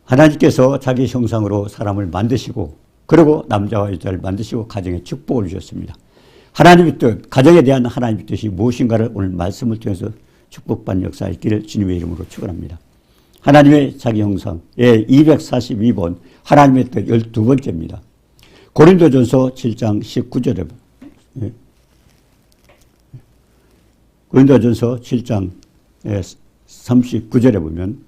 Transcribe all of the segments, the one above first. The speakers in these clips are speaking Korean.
하나님께서 자기 형상으로 사람을 만드시고 그리고 남자와 여자를 만드시고 가정에 축복을 주셨습니다. 하나님의 뜻, 가정에 대한 하나님의 뜻이 무엇인가를 오늘 말씀을 통해서 축복받는 역사가 있기를 주님의 이름으로 축원합니다. 하나님의 자기 형상, 242번 하나님의 뜻 12번째입니다. 고린도전서 7장 19절에 고린도전서 7장 39절에 보면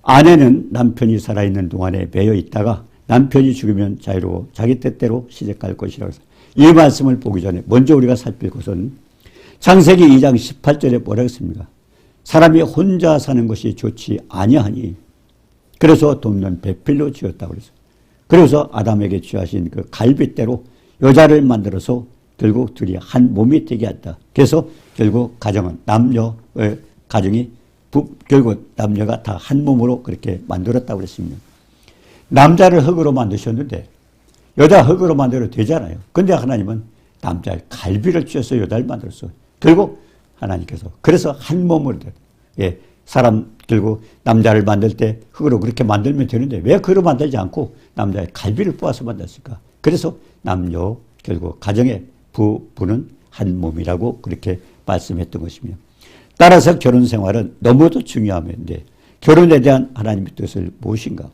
아내는 남편이 살아있는 동안에 매여 있다가 남편이 죽으면 자유로워 자기 뜻대로 시집갈 것이라고 해서 이 말씀을 보기 전에 먼저 우리가 살필 것은 창세기 2장 18절에 뭐라고 했습니까? 사람이 혼자 사는 것이 좋지 아니하니 그래서 돕는 배필로 지었다고 그랬어요. 그래서 아담에게 취하신 그 갈빗대로 여자를 만들어서 결국 둘이 한 몸이 되게 했다. 그래서 결국 가정은 가정이 결국 남녀가 다 한 몸으로 그렇게 만들었다고 그랬습니다. 남자를 흙으로 만드셨는데 여자 흙으로 만들어도 되잖아요. 근데 하나님은 남자의 갈비를 쥐어서 여자를 만들었어요. 결국 하나님께서 그래서 한 몸으로 사람 결국 남자를 만들 때 흙으로 그렇게 만들면 되는데 왜 그로 만들지 않고 남자의 갈비를 뽑아서 만들었을까? 그래서 남녀 결국 가정의 부부는 한 몸이라고 그렇게 말씀했던 것입니다. 따라서 결혼 생활은 너무도 중요한데 결혼에 대한 하나님의 뜻을 무엇인가?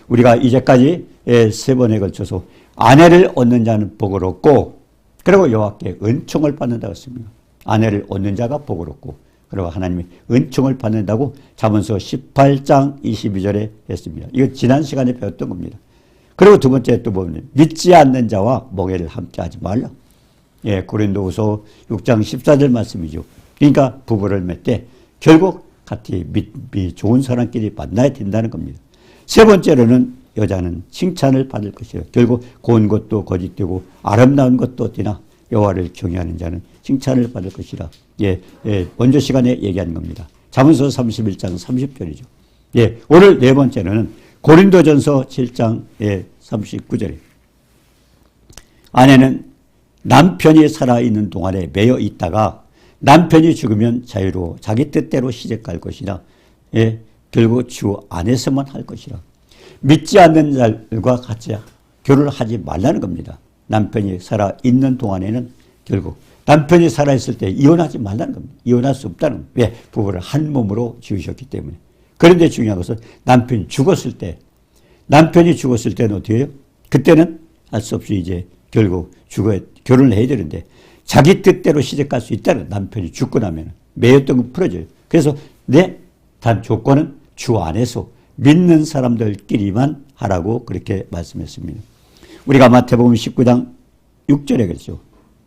우리가 이제까지 3번에 걸쳐서 아내를 얻는 자는 복을 얻고 그리고 여호와께 은총을 받는다고 했습니다. 아내를 얻는 자가 복을 얻고 그리고 하나님의 은총을 받는다고 잠언서 18장 22절에 했습니다. 이거 지난 시간에 배웠던 겁니다. 그리고 두 번째 또 보면 믿지 않는 자와 멍에를 함께 하지 말라. 고린도후서 6장 14절 말씀이죠. 그러니까 부부를 맺되 결국 같이 좋은 사람끼리 만나야 된다는 겁니다. 세 번째로는 여자는 칭찬을 받을 것이요. 결국 고운 것도 거짓되고 아름다운 것도 어디나 여호와를 경외하는 자는 칭찬을 받을 것이라. 먼저 시간에 얘기한 겁니다. 잠언서 31장 30절이죠. 오늘 네 번째는 고린도전서 7장 39절에 아내는 남편이 살아있는 동안에 매여 있다가 남편이 죽으면 자유로워 자기 뜻대로 시집갈 것이라. 결국 주 안에서만 할 것이라. 믿지 않는 자들과 같이 결혼을 하지 말라는 겁니다. 남편이 살아있는 동안에는 결국 남편이 살아있을 때 이혼하지 말라는 겁니다. 이혼할 수 없다는 겁니다. 왜? 부부를 한 몸으로 지으셨기 때문에. 그런데 중요한 것은 남편이 죽었을 때는 어떻게 해요? 그때는 할 수 없이 이제 결국 결혼을 해야 되는데 자기 뜻대로 시집갈 수 있다는 남편이 죽고 나면 매였던 건 풀어져요. 그래서 단 조건은 주 안에서 믿는 사람들끼리만 하라고 그렇게 말씀했습니다. 우리가 마태복음 19장 6절에 그랬죠.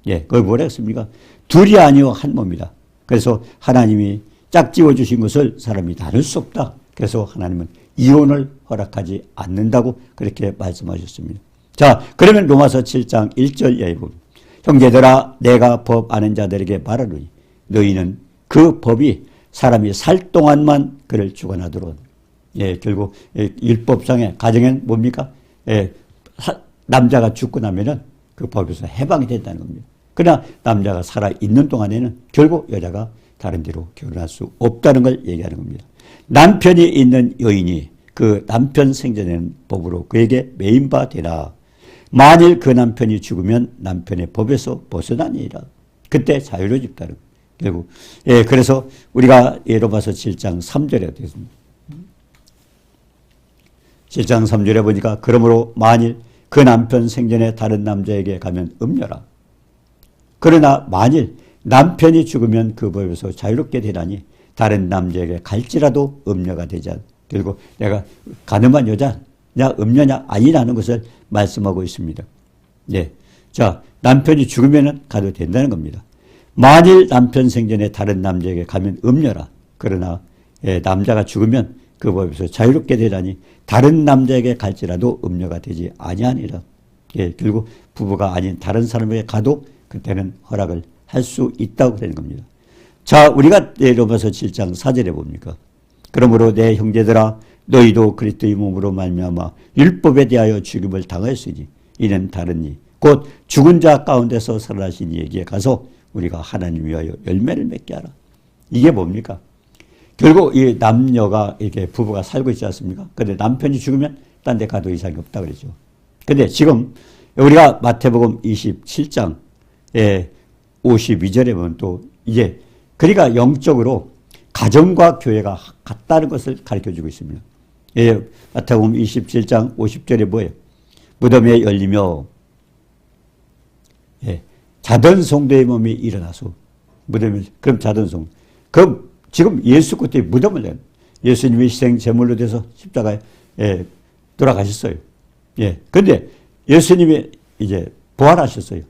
그걸 뭐라 했습니까? 둘이 아니요 한 몸이다. 그래서 하나님이 짝지어 주신 것을 사람이 나눌 수 없다. 그래서 하나님은 이혼을 허락하지 않는다고 그렇게 말씀하셨습니다. 자, 그러면 로마서 7장 1절 이하에 보면 형제들아 내가 법 아는 자들에게 말하노니 너희는 그 법이 사람이 살 동안만 그를 주관하도록. 결국 율법상의 가정엔 뭡니까? 남자가 죽고 나면은 그 법에서 해방이 된다는 겁니다. 그러나 남자가 살아있는 동안에는 결국 여자가 다른 데로 결혼할 수 없다는 걸 얘기하는 겁니다. 남편이 있는 여인이 그 남편 생전에는 법으로 그에게 매인 바 되라. 만일 그 남편이 죽으면 남편의 법에서 벗어나니라. 그때 자유로워집다는 결국. 그래서 우리가 로마서 7장 3절에 되겠습니다. 7장 3절에 보니까 그러므로 만일 그 남편 생전에 다른 남자에게 가면 음녀라. 그러나 만일 남편이 죽으면 그 법에서 자유롭게 되라니 다른 남자에게 갈지라도 음녀가 되지 않. 결국 내가 가늠한 여자냐 음녀냐 아니라는 것을 말씀하고 있습니다. 자, 남편이 죽으면 가도 된다는 겁니다. 만일 남편 생전에 다른 남자에게 가면 음녀라. 그러나 남자가 죽으면 그 법에서 자유롭게 되라니 다른 남자에게 갈지라도 음녀가 되지 아니하니라. 결국 부부가 아닌 다른 사람에게 가도 그때는 허락을 할 수 있다고 되는 겁니다. 자, 우리가 로마서 7장 4절에 봅니까? 그러므로 내 형제들아 너희도 그리스도의 몸으로 말미암아 율법에 대하여 죽임을 당하였으니 이는 다르니 곧 죽은 자 가운데서 살아나신 이에게 가서 우리가 하나님 위하여 열매를 맺게 하라. 이게 뭡니까? 결국 이 남녀가 이렇게 부부가 살고 있지 않습니까? 근데 남편이 죽으면 딴 데 가도 이상이 없다 그러죠. 근데 지금 우리가 마태복음 27장 52절에 보면 또 이제 그러니까 영적으로 가정과 교회가 같다는 것을 가르쳐주고 있습니다. 예, 마태복음 27장 50절에 뭐예요? 무덤에 열리며 자던 성도의 몸이 일어나서 무덤에 그럼 자던 성도 그럼 지금 예수 그때 무덤을 낸 예수님이 희생 제물로 돼서 십자가에 돌아가셨어요. 예. 근데 예수님이 이제 부활하셨어요.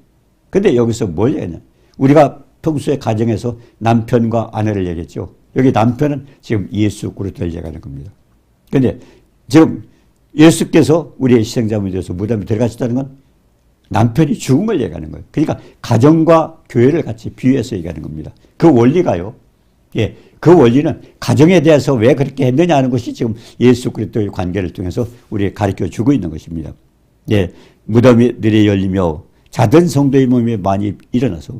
근데 여기서 뭘 얘기하냐? 우리가 평소에 가정에서 남편과 아내를 얘기했죠. 여기 남편은 지금 예수 그리스도를 얘기하는 겁니다. 근데 지금 예수께서 우리의 희생자물이 되어서 무덤에 들어가셨다는 건 남편이 죽은 걸 얘기하는 거예요. 그러니까 가정과 교회를 같이 비유해서 얘기하는 겁니다. 그 원리가요. 예, 그 원리는 가정에 대해서 왜 그렇게 했느냐 하는 것이 지금 예수 그리스도의 관계를 통해서 우리에게 가르쳐 주고 있는 것입니다. 예, 무덤이 늘이 열리며 자던 성도의 몸이 많이 일어나서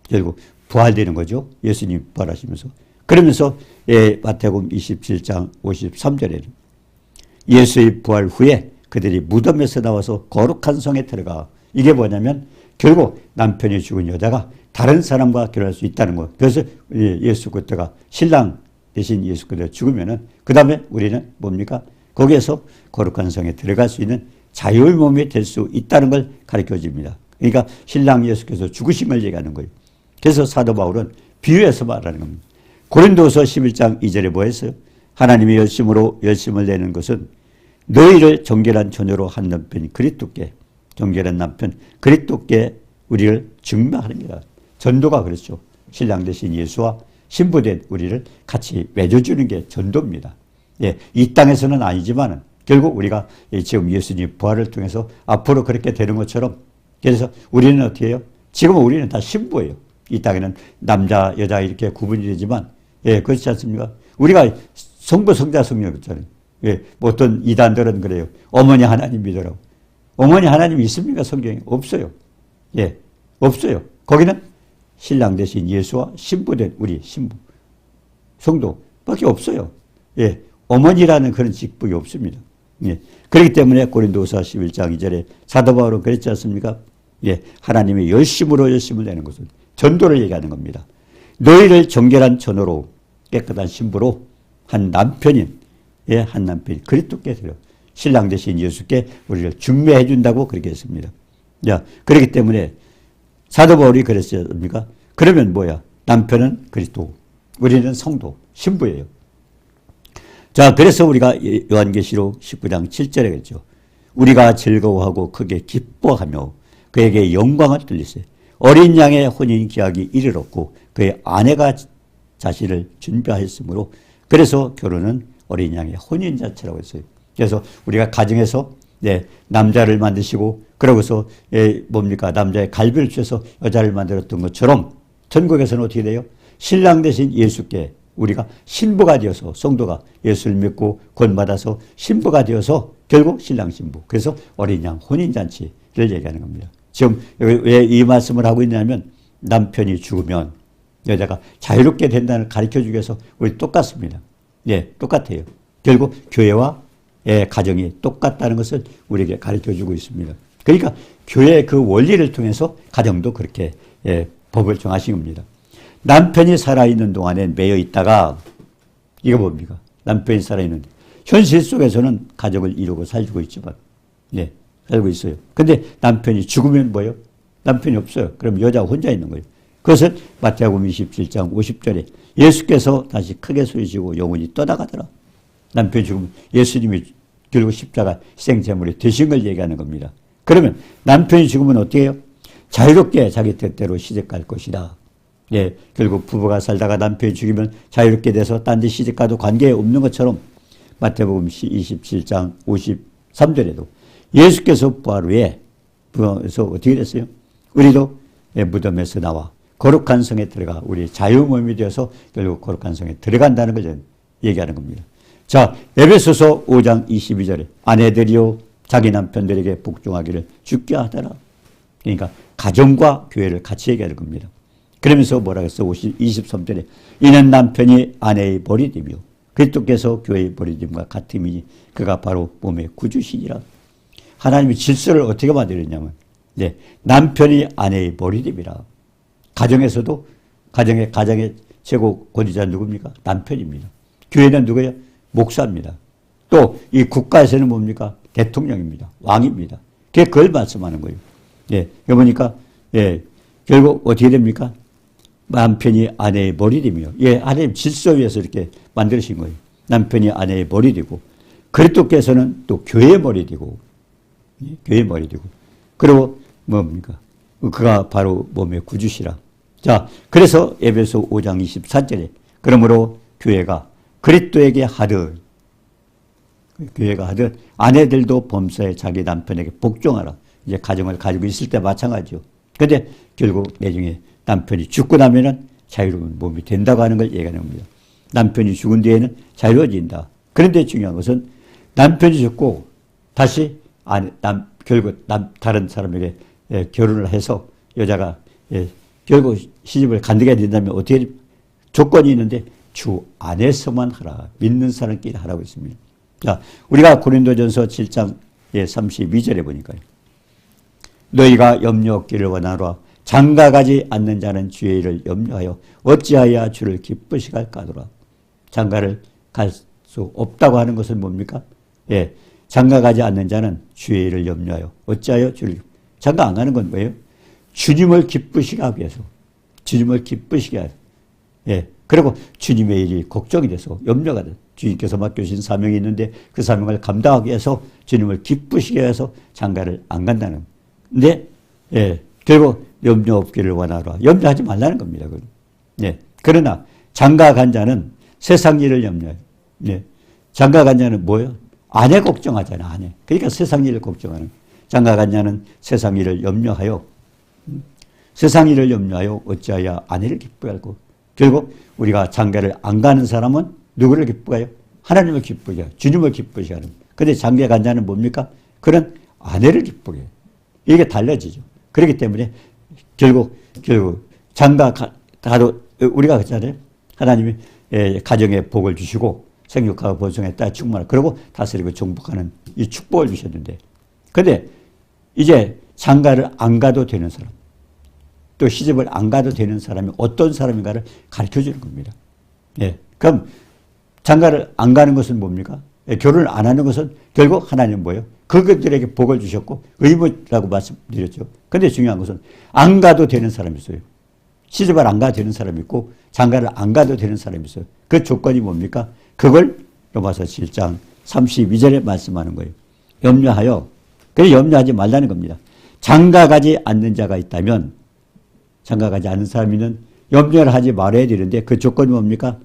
결국 부활되는 거죠. 예수님 부활하시면서. 그러면서 마태복음 27장 53절에는 예수의 부활 후에 그들이 무덤에서 나와서 거룩한 성에 들어가 이게 뭐냐면 결국 남편이 죽은 여자가 다른 사람과 결혼할 수 있다는 것. 그래서 예수 그리스도가 신랑 대신 예수 그리스도가 죽으면은 그 다음에 우리는 뭡니까? 거기에서 거룩한 성에 들어갈 수 있는 자유의 몸이 될 수 있다는 걸 가르쳐 줍니다. 그러니까 신랑 예수께서 죽으신 걸 얘기하는 거예요. 그래서 사도 바울은 비유해서 말하는 겁니다. 고린도서 11장 2절에 뭐 했어요? 하나님이 열심을 내는 것은 너희를 정결한 처녀로 한 남편 그리스도께 정결한 남편 그리스도께 우리를 증명하느니라. 전도가 그렇죠. 신랑 대신 예수와 신부된 우리를 같이 맺어주는 게 전도입니다. 예, 이 땅에서는 아니지만은 결국 우리가 지금 예수님 부활을 통해서 앞으로 그렇게 되는 것처럼 그래서 우리는 어떻게 해요? 지금은 우리는 다 신부예요. 이 땅에는 남자, 여자 이렇게 구분이 되지만 예, 그렇지 않습니까? 우리가 성부, 성자, 성령 있잖아요. 예, 어떤 이단들은 그래요. 어머니 하나님 믿으라고. 어머니 하나님 있습니까? 성경에? 없어요. 예, 없어요. 거기는 신랑 대신 예수와 신부된 우리 신부, 성도밖에 없어요. 예, 어머니라는 그런 직분이 없습니다. 예, 그렇기 때문에 고린도서 11장 2절에 사도 바울은 그랬지 않습니까? 예, 하나님이 열심을 내는 것은 전도를 얘기하는 겁니다. 너희를 정결한 처녀로 깨끗한 신부로 한 남편인 한 남편이 그리스도께 드려 신랑 대신 예수께 우리를 중매해 준다고 그렇게 했습니다. 자, 그렇기 때문에 사도 바울이 그랬습니까? 그러면 뭐야? 남편은 그리스도, 우리는 성도, 신부예요. 자, 그래서 우리가 요한계시록 19장 7절에 그랬죠. 우리가 즐거워하고 크게 기뻐하며 그에게 영광을 돌리세. 어린 양의 혼인 기약이 이르렀고 그의 아내가 자신을 준비하였으므로 그래서 결혼은 어린 양의 혼인 자체라고 했어요. 그래서 우리가 가정에서 남자를 만드시고 그러고서 뭡니까? 남자의 갈비를 주셔서 여자를 만들었던 것처럼 천국에서는 어떻게 돼요? 신랑 대신 예수께 우리가 신부가 되어서 성도가 예수를 믿고 권받아서 신부가 되어서 결국 신랑 신부. 그래서 어린 양 혼인잔치를 얘기하는 겁니다. 지금 왜 이 말씀을 하고 있냐면 남편이 죽으면 여자가 자유롭게 된다는 가르쳐주기 위해서 우리 똑같습니다. 예, 똑같아요. 결국 교회와 가정이 똑같다는 것을 우리에게 가르쳐주고 있습니다. 그러니까 교회의 그 원리를 통해서 가정도 그렇게 법을 정하신 겁니다. 남편이 살아있는 동안에 매여 있다가 이거 뭡니까? 남편이 살아있는 현실 속에서는 가정을 이루고 살고 있지만 살고 있어요. 근데 남편이 죽으면 뭐예요? 남편이 없어요. 그럼 여자 혼자 있는 거예요. 그것을 마태복음 27장 50절에 예수께서 다시 크게 소리치고 영혼이 떠나가더라. 남편이 죽으면 예수님이 결국 십자가 희생제물이 되신 걸 얘기하는 겁니다. 그러면 남편이 죽으면 어떻게 해요? 자유롭게 자기 뜻대로 시집갈 것이다. 예, 결국 부부가 살다가 남편이 죽이면 자유롭게 돼서 딴 데 시집가도 관계 없는 것처럼 마태복음 27장 53절에도 예수께서 부활 후에 부활해서 어떻게 됐어요? 우리도 무덤에서 나와 거룩한 성에 들어가 우리 자유몸이 되어서 결국 거룩한 성에 들어간다는 걸 얘기하는 겁니다. 자, 에베소서 5장 22절에 아내들이요 자기 남편들에게 복종하기를 주께 하더라. 그러니까 가정과 교회를 같이 얘기하는 겁니다. 그러면서 뭐라고 했어? 23절에 이는 남편이 아내의 버리됨이요 그리스도께서 교회의 버리됨과 같음이니 그가 바로 몸의 구주시니라. 하나님이 질서를 어떻게 만들었냐면 네, 남편이 아내의 버리됨이라. 가정에서도 가정의 최고 권위자 누굽니까? 남편입니다. 교회는 누구예요? 목사입니다. 또 이 국가에서는 뭡니까? 대통령입니다. 왕입니다. 그걸 말씀하는 거예요. 예, 그러니까 예, 결국 어떻게 됩니까? 남편이 아내의 머리되며, 예, 하나님 질서 위에서 이렇게 만드신 거예요. 남편이 아내의 머리 되고, 그리스도께서는 또 교회의 머리 되고, 예, 교회의 머리 되고, 그리고 뭡니까? 그가 바로 몸의 구주시라. 자, 그래서 에베소 5장 24절에 그러므로 교회가 그리스도에게 하듯 아내들도 범사에 자기 남편에게 복종하라. 이제 가정을 가지고 있을 때 마찬가지죠. 근데 결국 나중에 남편이 죽고 나면은 자유로운 몸이 된다고 하는 걸 얘기하는 겁니다. 남편이 죽은 뒤에는 자유로워진다. 그런데 중요한 것은 남편이 죽고 다시 결국 다른 사람에게 결혼을 해서 여자가 결국 시집을 간다게 된다면 어떻게 조건이 있는데 주 안에서만 하라. 믿는 사람끼리 하라고 했습니다. 자, 우리가 고린도전서 7장 32절에 보니까요. 너희가 염려 없기를 원하노라. 장가가지 않는 자는 주의 일을 염려하여 어찌하여 주를 기쁘시게 할까더라. 장가를 갈 수 없다고 하는 것은 뭡니까? 예, 장가가지 않는 자는 주의 일을 염려하여 어찌하여 주를 장가 안 가는 건 뭐예요? 주님을 기쁘시게 하기 위해서. 주님을 기쁘시게 하기 위해서. 예, 그리고 주님의 일이 걱정이 돼서 염려가 돼. 주님께서 맡겨주신 사명이 있는데 그 사명을 감당하기 위해서 주님을 기쁘시게 해서 장가를 안 간다는. 근데 예, 결국 염려 없기를 원하라. 염려하지 말라는 겁니다. 예, 그러나 장가 간 자는 세상 일을 염려해요. 예, 장가 간 자는 뭐예요? 아내 걱정하잖아. 아내. 그러니까 세상 일을 걱정하는. 장가 간 자는 세상 일을 염려하여 어찌하여 아내를 기쁘게 할고. 결국 우리가 장가를 안 가는 사람은 누구를 기쁘게 해요? 하나님을 기쁘게 해요. 주님을 기쁘게 하는. 근데 장가 간 자는 뭡니까? 그런 아내를 기쁘게 해요. 이게 달라지죠. 그렇기 때문에 결국 장가 가도 우리가 그랬잖아요. 하나님이 가정에 복을 주시고 생육하고 번성에 따라 충만하고 그리고 다스리고 정복하는 이 축복을 주셨는데 근데 이제 장가를 안 가도 되는 사람 또 시집을 안 가도 되는 사람이 어떤 사람인가를 가르쳐주는 겁니다. 예, 그럼 장가를 안 가는 것은 뭡니까? 예, 결혼을 안 하는 것은 결국 하나님은 뭐예요? 그것들에게 복을 주셨고 의무라고 말씀드렸죠. 근데 중요한 것은 안 가도 되는 사람이 있어요. 시집을 안 가도 되는 사람이 있고 장가를 안 가도 되는 사람이 있어요. 그 조건이 뭡니까? 그걸 로마서 7장 32절에 말씀하는 거예요. 염려하여. 그래 염려하지 말라는 겁니다. 장가 가지 않는 자가 있다면 장가 가지 않는 사람이면 염려를 하지 말아야 되는데 그 조건이 뭡니까?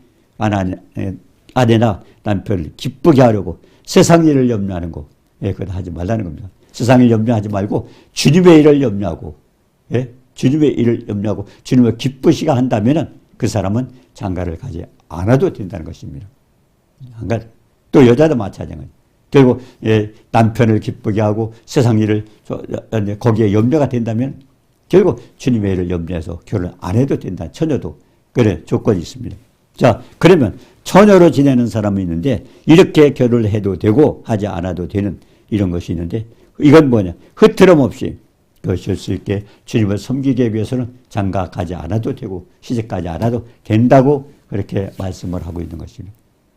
아내나 남편을 기쁘게 하려고 세상 일을 염려하는 거. 예, 그건 하지 말라는 겁니다. 세상 일 염려하지 말고 주님의 일을 염려하고, 예? 주님의 일을 염려하고 주님을 기쁘시게 한다면은 그 사람은 장가를 가지 않아도 된다는 것입니다. 또 여자도 마찬가지예요. 결국 남편을 기쁘게 하고 세상 일을 거기에 염려가 된다면 결국 주님의 일을 염려해서 결혼 안 해도 된다. 처녀도 그래 조건이 있습니다. 자, 그러면 처녀로 지내는 사람이 있는데 이렇게 결혼을 해도 되고 하지 않아도 되는 이런 것이 있는데 이건 뭐냐? 흐트럼 없이 그것을 수 있게 주님을 섬기기 위해서는 장가 가지 않아도 되고 시집 가지 않아도 된다고 그렇게 말씀을 하고 있는 것입니다.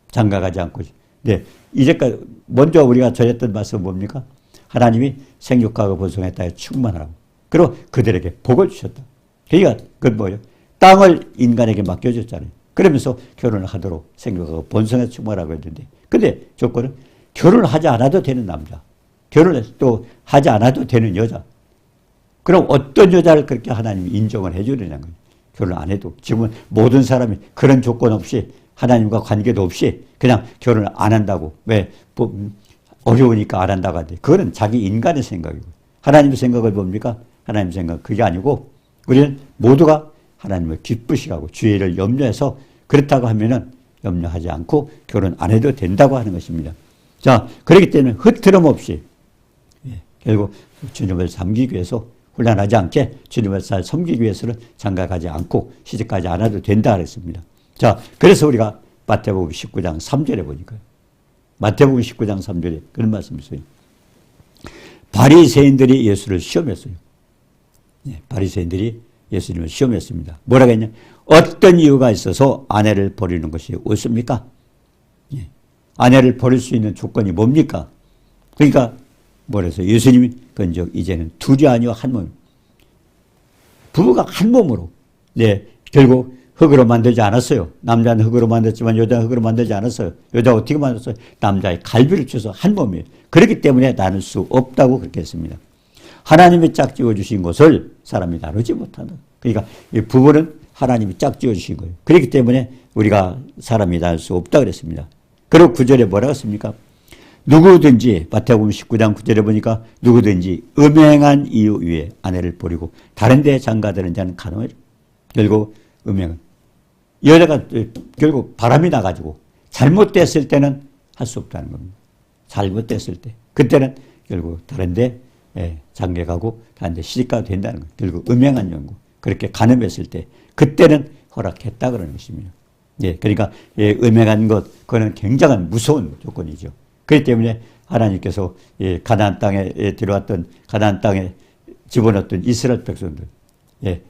장가 가지 않고. 네, 이제까지 먼저 우리가 전했던 말씀은 뭡니까? 하나님이 생육하고 번성에 따라 충만하라고. 그리고 그들에게 복을 주셨다. 그러니까 그건 뭐예요? 땅을 인간에게 맡겨줬잖아요. 그러면서 결혼을 하도록 생육하고 번성에 충만하라고 했는데 근데 조건은 결혼을 하지 않아도 되는 남자. 결혼을 또 하지 않아도 되는 여자. 그럼 어떤 여자를 그렇게 하나님이 인정을 해주느냐는 거예요. 결혼 안 해도. 지금은 모든 사람이 그런 조건 없이 하나님과 관계도 없이 그냥 결혼을 안 한다고. 왜? 어려우니까 안 한다고 하는데 그거는 자기 인간의 생각이고 하나님의 생각을 뭡니까? 하나님의 생각 그게 아니고 우리는 모두가 하나님을 기쁘시게 하고 주의 일을 염려해서 그렇다고 하면은 염려하지 않고 결혼 안 해도 된다고 하는 것입니다. 자, 그렇기 때문에 흐트럼 없이 결국 주님을 섬기기 위해서 혼란하지 않게 주님을 잘 섬기기 위해서는 장가가지 않고 시집가지 않아도 된다 그랬습니다. 자, 그래서 우리가 마태복음 19장 3절에 보니까요. 마태복음 19장 3절에 그런 말씀이 있어요. 바리새인들이 예수를 시험했어요. 예, 바리새인들이 예수님을 시험했습니다. 뭐라고 했냐? 어떤 이유가 있어서 아내를 버리는 것이 옳습니까? 예, 아내를 버릴 수 있는 조건이 뭡니까? 그러니까 뭐래서 예수님이 건적 이제는 둘이 아니요 한 몸. 부부가 한 몸으로 네, 결국 흙으로 만들지 않았어요. 남자는 흙으로 만들었지만 여자는 흙으로 만들지 않았어요. 여자가 어떻게 만들었어요? 남자의 갈비를 쳐서 한 몸이에요. 그렇기 때문에 나눌 수 없다고 그렇게 했습니다. 하나님이 짝지어 주신 것을 사람이 나누지 못한다. 그러니까 이 부부는 하나님이 짝지어 주신 거예요. 그렇기 때문에 우리가 사람이 나눌 수 없다 그랬습니다. 그리고 9절에 뭐라고 했습니까? 누구든지 마태복음 19장 9절에 보니까 누구든지 음행한 이유 위에 아내를 버리고 다른 데 장가드는 자는 간호해요. 결국 음행은 여자가 결국 바람이 나가지고 잘못됐을 때는 할 수 없다는 겁니다. 잘못됐을 때 그때는 결국 다른 데 장가 가고 다른 데 시집가도 된다는 거예요. 결국 음행한 연구 그렇게 간음했을 때 그때는 허락했다 그러는 것입니다. 예, 그러니까 음행한 것 그거는 굉장한 무서운 조건이죠. 그렇기 때문에 하나님께서 가나안 땅에 들어왔던 가나안 땅에 집어넣었던 이스라엘 백성들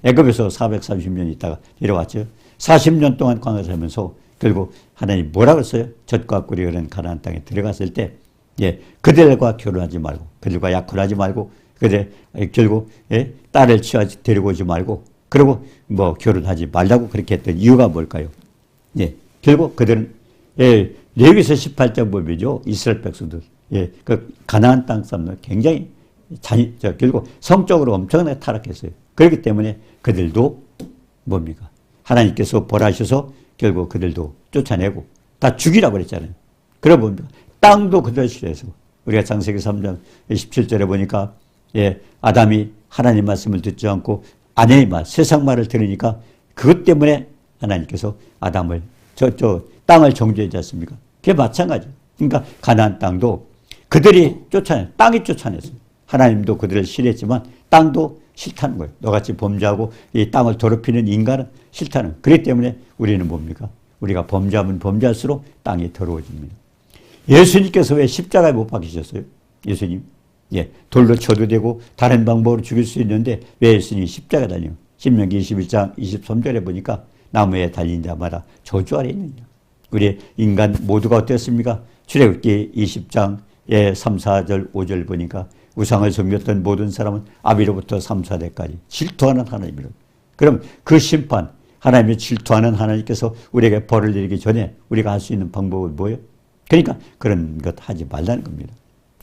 애굽에서 430년 있다가 내려왔죠. 40년 동안 광야에 살면서 결국 하나님 뭐라고 했어요? 젖과 꿀이 흐르는 가나안 땅에 들어갔을 때 그들과 결혼하지 말고 그들과 약혼하지 말고 그들 결국 딸을 데리고 오지 말고 그리고 뭐 결혼하지 말라고 그렇게 했던 이유가 뭘까요? 결국 그들은 레위기서 18장 보면요 이스라엘 백성들 그 가나안 땅 사람들 굉장히 결국 성적으로 엄청나게 타락했어요. 그렇기 때문에 그들도 뭡니까? 하나님께서 벌하셔서 결국 그들도 쫓아내고 다 죽이라고 그랬잖아요. 그러고 뭡니까? 땅도 그들 싫어해서 우리가 창세기 3장 17절에 보니까 아담이 하나님 말씀을 듣지 않고 아내의 말, 세상 말을 들으니까 그것 때문에 하나님께서 아담을 땅을 정죄하지 않습니까? 그게 마찬가지예요. 그러니까 가나안 땅도 그들이 땅이 쫓아냈어요. 하나님도 그들을 싫어했지만 땅도 싫다는 거예요. 너같이 범죄하고 이 땅을 더럽히는 인간은 싫다는 거예요. 그렇기 때문에 우리는 뭡니까? 우리가 범죄하면 범죄할수록 땅이 더러워집니다. 예수님께서 왜 십자가에 못 박히셨어요? 예수님. 돌로 쳐도 되고 다른 방법으로 죽일 수 있는데 왜 예수님이 십자가에 달려요? 신명기 21장 23절에 보니까 나무에 달린 자마다 저주 아래 있느냐. 우리 인간 모두가 어땠습니까? 출애굽기 20장에 3, 4절, 5절 보니까 우상을 섬겼던 모든 사람은 아비로부터 3, 4대까지 질투하는 하나님이라. 그럼 그 심판, 하나님의 질투하는 하나님께서 우리에게 벌을 내리기 전에 우리가 할 수 있는 방법은 뭐예요? 그러니까 그런 것 하지 말라는 겁니다.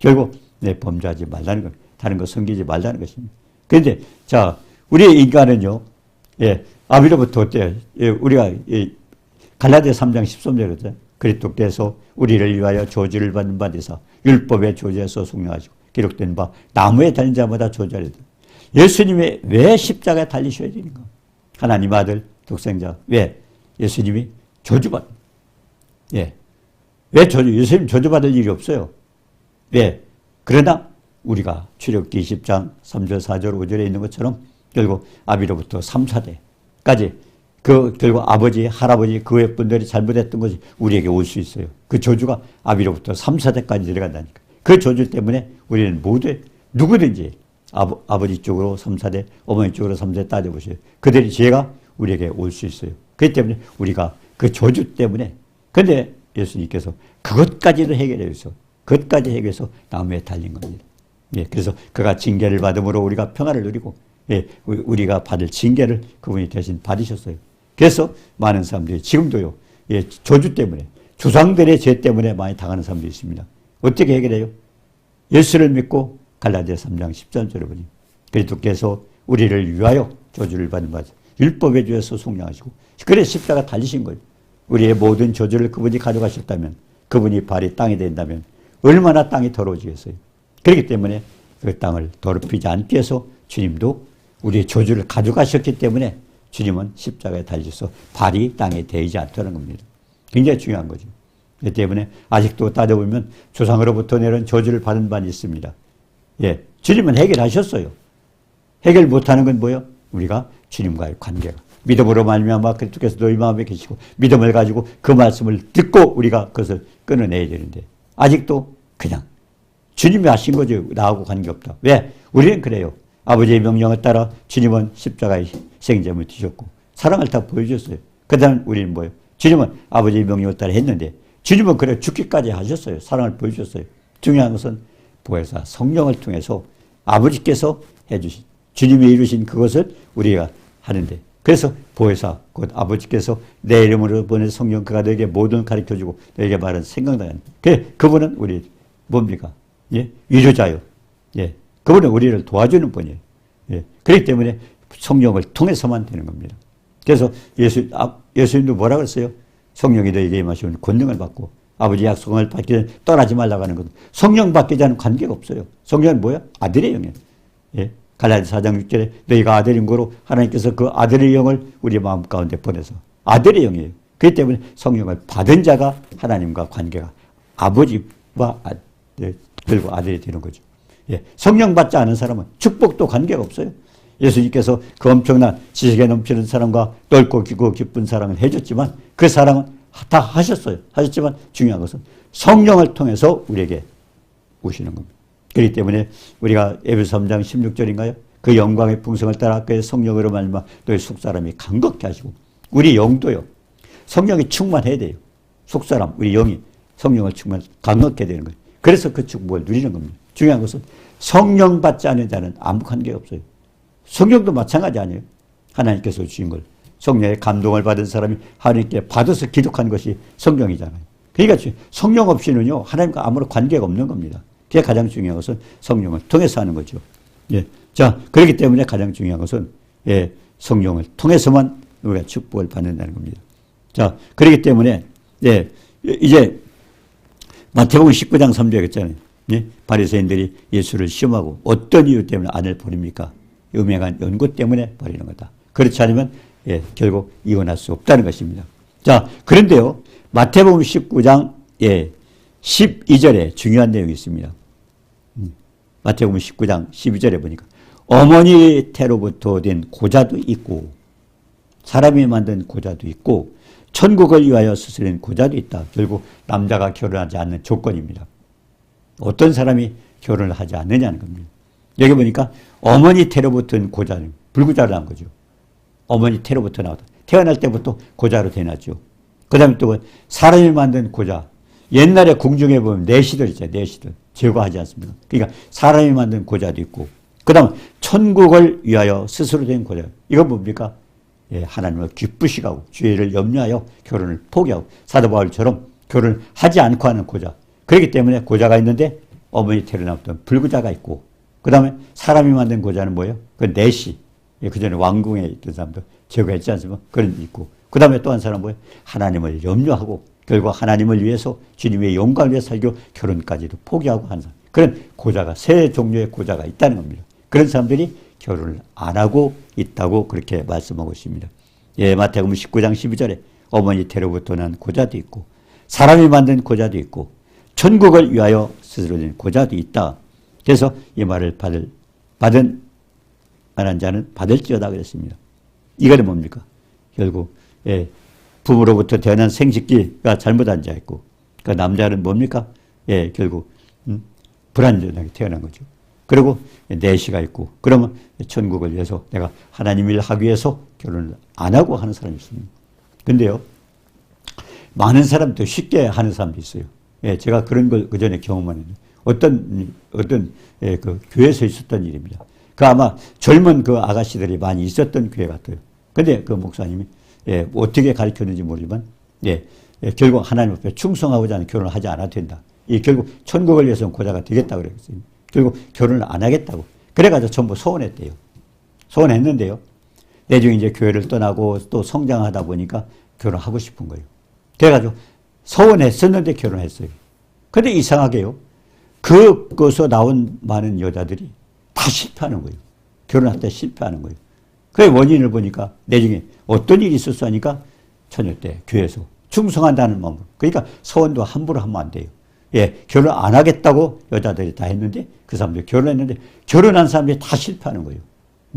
결국 범죄하지 말라는 겁니다. 다른 거 섬기지 말라는 것입니다. 그런데 자, 우리 인간은요, 아비로부터 어때요? 우리가 갈라디아 3장 13절이거든요. 그리스도께서 우리를 위하여 저주를 받는 바 되사 율법의 저주에서 속량하시고 기록된 바 나무에 달린 자마다 저주하리다. 예수님이 왜 십자가에 달리셔야 되는가? 하나님 아들 독생자. 왜? 예수님이 저주받. 왜 예수님 저주받을 일이 없어요. 왜? 그러나 우리가 출애굽기 20장 3절 4절 5절에 있는 것처럼 결국 아비로부터 3, 4대까지 결국 아버지, 할아버지, 그 외 분들이 잘못했던 것이 우리에게 올 수 있어요. 그 저주가 아비로부터 3, 4대까지 들어간다니까. 그 저주 때문에 우리는 모두 누구든지 아버지 쪽으로 3, 4대, 어머니 쪽으로 3, 4대 따져보세요. 그들의 죄가 우리에게 올 수 있어요. 그렇기 때문에 우리가 그 저주 때문에 근데 예수님께서 그것까지도 해결해서 그것까지 해결해서 나무에 달린 겁니다. 그래서 그가 징계를 받음으로 우리가 평화를 누리고 우리가 받을 징계를 그분이 대신 받으셨어요. 그래서 많은 사람들이 지금도요 저주 때문에 조상들의 죄 때문에 많이 당하는 사람들이 있습니다. 어떻게 해결해요? 예수를 믿고 갈라디아 3장 13절에 보니 그리스도께서 우리를 위하여 저주를 받는 바 율법의 죄에서 속량하시고 그래 십자가 달리신 거예요. 우리의 모든 저주를 그분이 가져가셨다면 그분이 발이 땅이 된다면 얼마나 땅이 더러워지겠어요. 그렇기 때문에 그 땅을 더럽히지 않기 위해서 주님도 우리의 저주를 가져가셨기 때문에 주님은 십자가에 달려서 발이 땅에 대이지 않다는 겁니다. 굉장히 중요한 거죠. 그렇기 때문에 아직도 따져보면 조상으로부터 내려온 저주를 받은 바는 있습니다. 주님은 해결하셨어요. 해결 못하는 건 뭐예요? 우리가 주님과의 관계가. 믿음으로 말미암아 그리스도께서 너희 마음에 계시고 믿음을 가지고 그 말씀을 듣고 우리가 그것을 끊어내야 되는데 아직도 그냥 주님이 하신 거죠. 나하고 관계없다. 왜? 우리는 그래요. 아버지의 명령을 따라 주님은 십자가의 희생제물을 드셨고 사랑을 다 보여줬어요. 그 다음 우리는 뭐예요? 주님은 아버지의 명령을 따라 했는데 주님은 그래 죽기까지 하셨어요. 사랑을 보여주셨어요. 중요한 것은 보혜사 성령을 통해서 아버지께서 해주신 주님이 이루신 그것을 우리가 하는데 그래서 보혜사 곧 아버지께서 내 이름으로 보낸 성령 그가 너에게 모든 가르쳐주고 너에게 말은 생각나는 그분은 우리 뭡니까? 예? 위로자요. 예. 그분은 우리를 도와주는 분이에요. 예. 그렇기 때문에 성령을 통해서만 되는 겁니다. 그래서 예수님도 뭐라 그랬어요? 성령이 너에게 임하시면 권능을 받고 아버지 약속을 받기 전에 떠나지 말라고 하는 것은 성령 받기 전에는 관계가 없어요. 성령은 뭐야? 아들의 영이에요. 예. 갈라디아서 4장 6절에 너희가 아들인 거로 하나님께서 그 아들의 영을 우리 마음 가운데 보내서 아들의 영이에요. 그렇기 때문에 성령을 받은 자가 하나님과 관계가 아버지와 그리고 아들이 되는 거죠. 예. 성령 받지 않은 사람은 축복도 관계가 없어요. 예수님께서 그 엄청난 지식에 넘치는 사람과 넓고 깊고 깊은 사랑을 해줬지만 그 사랑은 다 하셨어요. 하셨지만 중요한 것은 성령을 통해서 우리에게 오시는 겁니다. 그렇기 때문에 우리가 에베소 3장 16절인가요? 그 영광의 풍성을 따라 그의 성령으로 말미암아 너희 속사람이 강건케 하시고 우리 영도요. 성령이 충만해야 돼요. 속사람 우리 영이 성령을 강건케 되는 거예요. 그래서 그 축복을 누리는 겁니다. 중요한 것은 성령 받지 않은 자는 아무 관계가 없어요. 성령도 마찬가지 아니에요. 하나님께서 주신 걸 성령의 감동을 받은 사람이 하나님께 받아서 기록한 것이 성령이잖아요. 그러니까 성령 없이는요 하나님과 아무런 관계가 없는 겁니다. 그게 가장 중요한 것은 성령을 통해서 하는 거죠. 예. 자, 그렇기 때문에 가장 중요한 것은 예, 성령을 통해서만 우리가 축복을 받는다는 겁니다. 자, 그렇기 때문에 예, 이제 마태복음 19장 3절에 했잖아요. 예? 바리새인들이 예수를 시험하고 어떤 이유 때문에 아내를 버립니까? 음행한 연고 때문에 버리는 거다. 그렇지 않으면 예, 결국 이혼할 수 없다는 것입니다. 자, 그런데요. 마태복음 19장 예, 12절에 중요한 내용이 있습니다. 마태복음 19장 12절에 보니까 어머니 태로부터 된 고자도 있고 사람이 만든 고자도 있고 천국을 위하여 스스로는 고자도 있다. 결국 남자가 결혼하지 않는 조건입니다. 어떤 사람이 결혼을 하지 않느냐는 겁니다. 여기 보니까 어머니 태로부터 고자는 불구자를 한 거죠. 어머니 태로부터 나왔다. 태어날 때부터 고자로 태어났죠. 그 다음에 또 사람이 만든 고자. 옛날에 궁중에 보면 내시들 있잖아요. 내시들. 제거하지 않습니까? 그러니까 사람이 만든 고자도 있고 그 다음 천국을 위하여 스스로 된 고자. 이건 뭡니까? 예, 하나님을 기쁘시게 하고 주의를 염려하여 결혼을 포기하고 사도 바울처럼 결혼을 하지 않고 하는 고자. 그렇기 때문에 고자가 있는데 어머니 태로 나왔던 불고자가 있고 그 다음에 사람이 만든 고자는 뭐예요? 그 내시. 예, 그 전에 왕궁에 있던 사람도 제거했지 않습니까? 그런 게 있고 그 다음에 또 한 사람은 뭐예요? 하나님을 염려하고 결국 하나님을 위해서 주님의 영광을 위해 살고 결혼까지도 포기하고 하는 사람. 그런 고자가 세 종류의 고자가 있다는 겁니다. 그런 사람들이 결혼을 안 하고 있다고 그렇게 말씀하고 있습니다. 예, 마태복음 19장 12절에 어머니 태로부터 난 고자도 있고 사람이 만든 고자도 있고 천국을 위하여 스스로 된 고자도 있다. 그래서 이 말을 받은 만한 자는 받을지어다 그랬습니다. 이거는 뭡니까? 결국 예, 부모로부터 태어난 생식기가 잘못한 자 있고 그 남자는 뭡니까? 예, 결국 불완전하게 태어난 거죠. 그리고 내시가 있고 그러면 천국을 위해서 내가 하나님 일을 하기 위해서 결혼을 안 하고 하는 사람이 있습니다. 근데요. 많은 사람도 쉽게 하는 사람도 있어요. 예, 제가 그런 걸 그전에 경험하는데 어떤 예, 그 교회에서 있었던 일입니다. 그 아마 젊은 그 아가씨들이 많이 있었던 교회 같아요. 근데 그 목사님이 예, 어떻게 가르쳤는지 모르지만 예, 결국 하나님 앞에 충성하고자 하는 결혼을 하지 않아도 된다. 이 결국 천국을 위해서는 고자가 되겠다 그랬어요. 결국 결혼을 안 하겠다고. 그래가지고 전부 소원했대요. 소원했는데요. 나중에 이제 교회를 떠나고 또 성장하다 보니까 결혼하고 싶은 거예요. 그래가지고 소원했었는데 결혼했어요. 근데 이상하게요. 그것에서 나온 많은 여자들이 다 실패하는 거예요. 결혼할 때 실패하는 거예요. 그 원인을 보니까 나중에 어떤 일이 있었어 하니까 처녀 때 교회에서 충성한다는 마음으로. 그러니까 소원도 함부로 하면 안 돼요. 예, 결혼 안 하겠다고 여자들이 다 했는데 그 사람들이 결혼했는데 결혼한 사람들이 다 실패하는 거예요.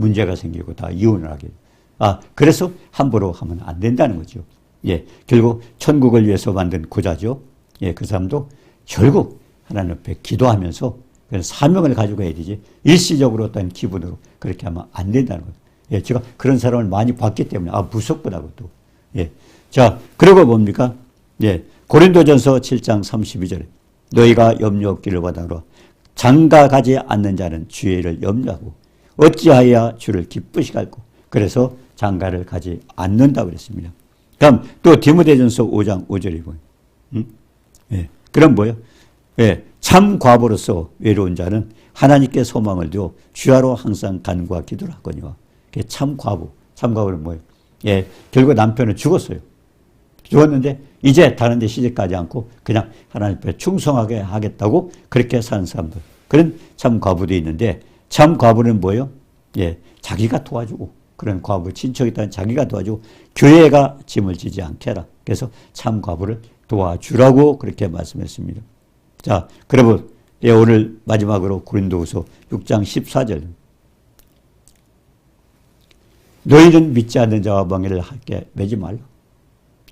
문제가 생기고 다 이혼을 하게 돼요. 그래서 함부로 하면 안 된다는 거죠. 예, 결국 천국을 위해서 만든 구자죠. 예, 그 사람도 결국 하나님 앞에 기도하면서 그런 사명을 가지고 해야 되지 일시적으로 어떤 기분으로 그렇게 하면 안 된다는 거예요. 예, 제가 그런 사람을 많이 봤기 때문에 무섭구나고 또. 예, 자, 그리고 뭡니까? 예, 고린도전서 7장 32절에 너희가 염려 없기를 바라노라. 장가가지 않는 자는 주의 일을 염려하고 어찌하여 주를 기쁘시게 할꼬. 그래서 장가를 가지 않는다고 그랬습니다. 다음 또 디모데전서 5장 5절에 보면 예, 그럼 뭐예요? 예, 참 과부로서 외로운 자는 하나님께 소망을 두어 주야로 항상 간구와 기도를 하거니와. 참 과부. 참 과부는 뭐예요? 예, 결국 남편은 죽었어요. 죽었는데 이제 다른 데 시집가지 않고 그냥 하나님 앞에 충성하게 하겠다고 그렇게 사는 사람들. 그런 참 과부도 있는데 참 과부는 뭐예요? 예, 자기가 도와주고 그런 과부 친척이 있다면 자기가 도와주고 교회가 짐을 지지 않게 해라. 그래서 참 과부를 도와주라고 그렇게 말씀했습니다. 자, 그러면 예, 오늘 마지막으로 고린도후서 6장 14절 너희는 믿지 않는 자와 멍에를 함께 매지 말라.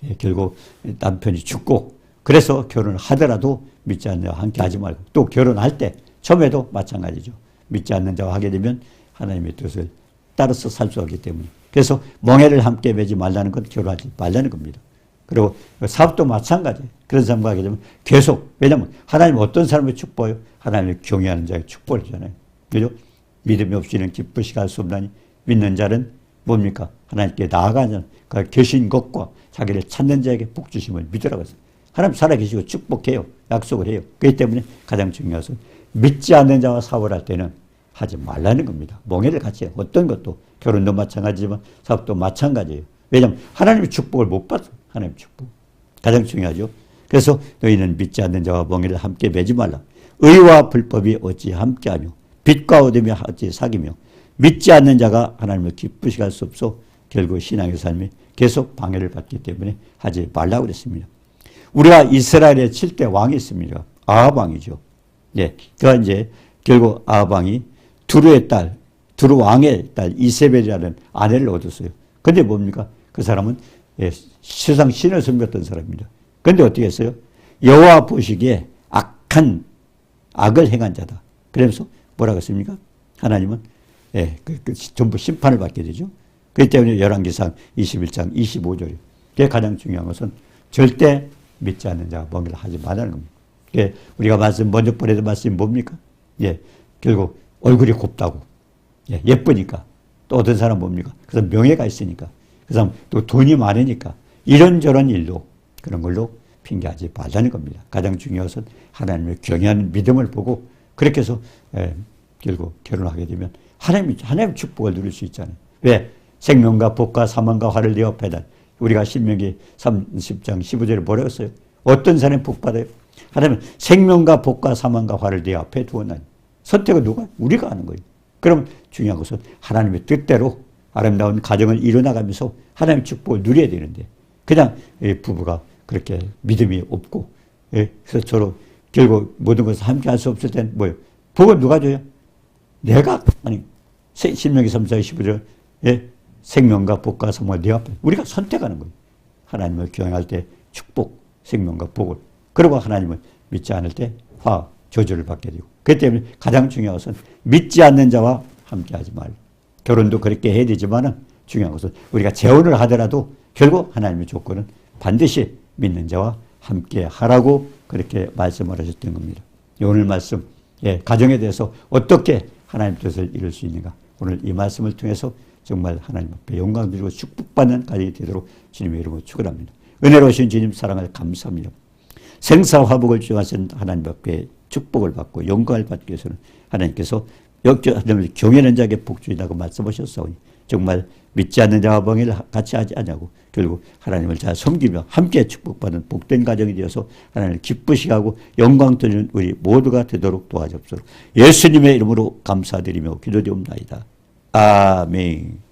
예, 결국 남편이 죽고 그래서 결혼을 하더라도 믿지 않는 자와 함께 하지 말고 또 결혼할 때 처음에도 마찬가지죠. 믿지 않는 자와 하게 되면 하나님의 뜻을 따라서 살 수 없기 때문에 그래서 멍에를 함께 매지 말라는 건 결혼하지 말라는 겁니다. 그리고 사업도 마찬가지예요. 그런 사람과 하게 되면 계속 왜냐하면 하나님은 어떤 사람을 축복해요? 하나님을 경외하는 자에게 축복을 주잖아요. 그죠? 믿음이 없이는 기쁘시게 할 수 없나니 믿는 자는 뭡니까? 하나님께 나아가는 그 계신 것과 자기를 찾는 자에게 복 주심을 믿으라고 했어요. 하나님 살아계시고 축복해요. 약속을 해요. 그렇기 때문에 가장 중요한 것은 믿지 않는 자와 사업할 때는 하지 말라는 겁니다. 멍해를 같이 해요. 어떤 것도 결혼도 마찬가지지만 사업도 마찬가지예요. 왜냐하면 하나님의 축복을 못 받아요. 하나님의 축복. 가장 중요하죠. 그래서 너희는 믿지 않는 자와 멍해를 함께 매지 말라. 의와 불법이 어찌 함께하며 빛과 어둠이 어찌 사귀며 믿지 않는 자가 하나님을 기쁘시게 할 수 없어 결국 신앙의 삶이 계속 방해를 받기 때문에 하지 말라고 그랬습니다. 우리가 이스라엘의 7대 왕이 있습니다. 아합 왕이죠. 네, 그가 이제 결국 아합 왕이 두루의 딸, 두루 왕의 딸 이세벨이라는 아내를 얻었어요. 근데 뭡니까? 그 사람은 세상 신을 섬겼던 사람입니다. 근데 어떻게 했어요? 여호와 보시기에 악을 행한 자다. 그러면서 뭐라고 했습니까? 하나님은 전부 심판을 받게 되죠. 그렇기 때문에 열왕기상 21장 25절이에요. 그게 가장 중요한 것은 절대 믿지 않는 자가 멍에를 하지 말라는 겁니다. 우리가 먼저 보내던 말씀이 뭡니까? 예, 결국 얼굴이 곱다고. 예, 예쁘니까. 또 어떤 사람 뭡니까? 그 사람 명예가 있으니까. 그 사람 또 돈이 많으니까. 이런저런 일로 그런 걸로 핑계하지 말라는 겁니다. 가장 중요한 것은 하나님을 경외하는 믿음을 보고 그렇게 해서 결국 결혼하게 되면 하나님의 축복을 누릴 수 있잖아요. 왜? 생명과 복과 사망과 화를 내 앞에 다 우리가 신명기 30장 15절에 뭐라고 했어요? 어떤 사람이 복 받아요? 하나님은 생명과 복과 사망과 화를 내 앞에 두었나니. 선택은 누가? 우리가 하는 거예요. 그럼 중요한 것은 하나님의 뜻대로 아름다운 가정을 이뤄나가면서 하나님의 축복을 누려야 되는데 그냥 부부가 그렇게 믿음이 없고 그래서 서로 결국 모든 것을 함께 할 수 없을 때는 뭐예요? 복을 누가 줘요? 내가 아니 신명기 3장 15절 생명과 복과 사망을 내 앞에 우리가 선택하는 거예요. 하나님을 경외할 때 축복, 생명과 복을 그리고 하나님을 믿지 않을 때 저주를 받게 되고 그렇기 때문에 가장 중요한 것은 믿지 않는 자와 함께하지 말라. 결혼도 그렇게 해야 되지만 중요한 것은 우리가 재혼을 하더라도 결국 하나님의 조건은 반드시 믿는 자와 함께하라고 그렇게 말씀을 하셨던 겁니다. 오늘 말씀 가정에 대해서 어떻게 하나님 뜻을 이룰 수 있는가 오늘 이 말씀을 통해서 정말 하나님 앞에 영광 드리고 축복받는 가정이 되도록 주님의 이름으로 축원합니다. 은혜로우신 주님 사랑을 감사합니다. 생사화복을 주하신 하나님 앞에 축복을 받고 영광을 받기 위해서는 하나님께서 하나님을 경외하는 자에게 복주이라고 말씀하셨사오니 정말 믿지 않는 자와 멍에를 같이 하지 않냐고 결국 하나님을 잘 섬기며 함께 축복받는 복된 가정이 되어서 하나님을 기쁘시게 하고 영광 돌리는 우리 모두가 되도록 도와주옵소서. 예수님의 이름으로 감사드리며 기도드리옵나이다. 아멘.